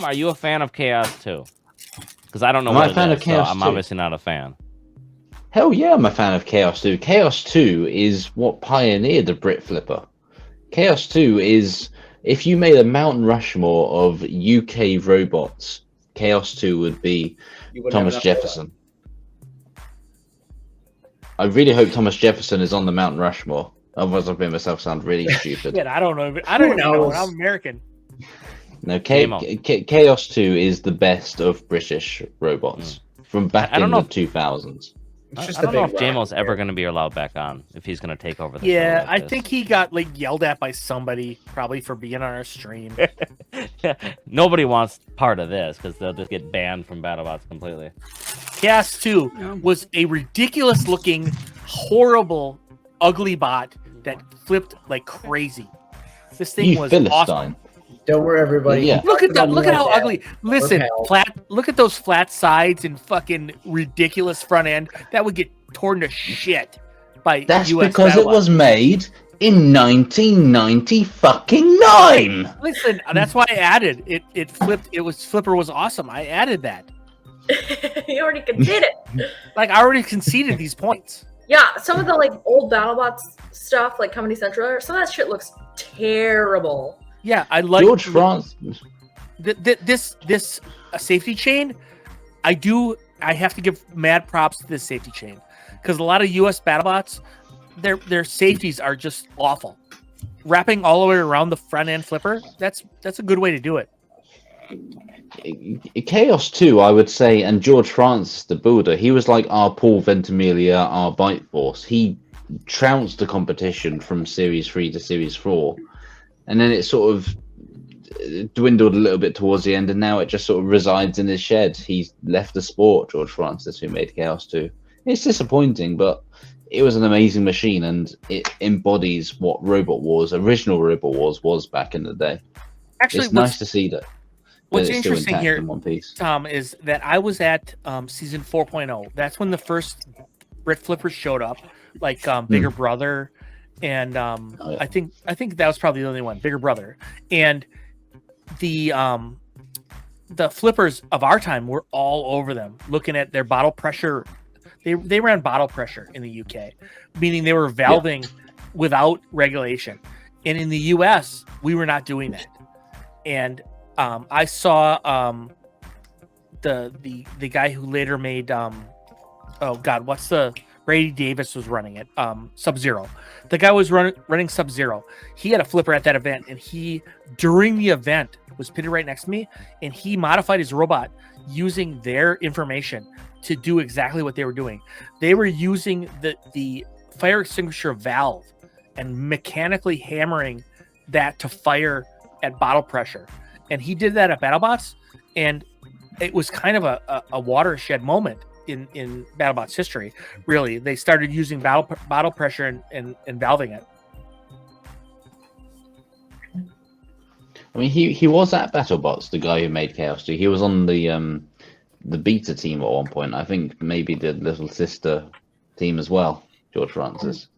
Are you a fan of Chaos 2? Because I don't know Am I what a fan it of is, Chaos so I'm 2? obviously not a fan. Hell yeah, I'm a fan of Chaos 2. Chaos 2 is what pioneered the Brit Flipper. Chaos 2 is, if you made a Mountain Rushmore of UK robots, Chaos 2 would be Thomas Jefferson. I really hope Thomas Jefferson is on the Mountain Rushmore. Otherwise, I've made myself sound really stupid. Yeah, I don't know. I don't even know. I'm American. No, Chaos 2 is the best of British robots from back in the 2000s. I don't know if JMO's ever going to be allowed back on, if he's going to take over the show. Yeah, like I think he got like yelled at by somebody, probably for being on our stream. Nobody wants part of this because they'll just get banned from BattleBots completely. Chaos 2 was a ridiculous looking, horrible, ugly bot that flipped like crazy. This thing was awesome. Don't worry, everybody. Yeah. Look at that! Look at how ugly. Listen, flat. Look at those flat sides and fucking ridiculous front end. That would get torn to shit by That's US because it was made in 1999. Listen, that's why I added it. It flipped. It was Flipper was awesome. I added that. You already conceded. Like I already conceded these points. Yeah, some of the like old BattleBots stuff, like Comedy Central, some of that shit looks terrible. Yeah, I like George France. This safety chain. I have to give mad props to this safety chain because a lot of US BattleBots, their safeties are just awful. Wrapping all the way around the front end flipper, that's a good way to do it. Chaos 2, I would say, and George Francis, the builder, he was like our Paul Ventimiglia, our Bite Force. He trounced the competition from Series 3 to Series 4. And then it sort of dwindled a little bit towards the end, and now it just sort of resides in his shed. He's left the sport, George Francis, who made Chaos 2. It's disappointing, but it was an amazing machine, and it embodies what Robot Wars, original Robot Wars, was back in the day. Actually, it's nice to see that. What's interesting here, Tom, is that I was at season 4.0. That's when the first Brit Flippers showed up, like Bigger Brother. And I think that was probably the only one, Bigger Brother. And the flippers of our time were all over them, looking at their bottle pressure. They ran bottle pressure in the UK, meaning they were valving without regulation. And in the US, we were not doing that. And I saw the guy who later made oh God, what's the Brady Davis was running it. Sub-Zero. The guy was running Sub-Zero. He had a flipper at that event, and he, during the event, was pitted right next to me, and he modified his robot using their information to do exactly what they were doing. They were using the fire extinguisher valve and mechanically hammering that to fire at bottle pressure. And he did that at BattleBots, and it was kind of a watershed moment in BattleBots history. Really, they started using bottle pressure and valving it. I mean, he was at BattleBots, the guy who made Chaos 2. He was on the beta team at one point. I think maybe the little sister team as well, George Francis.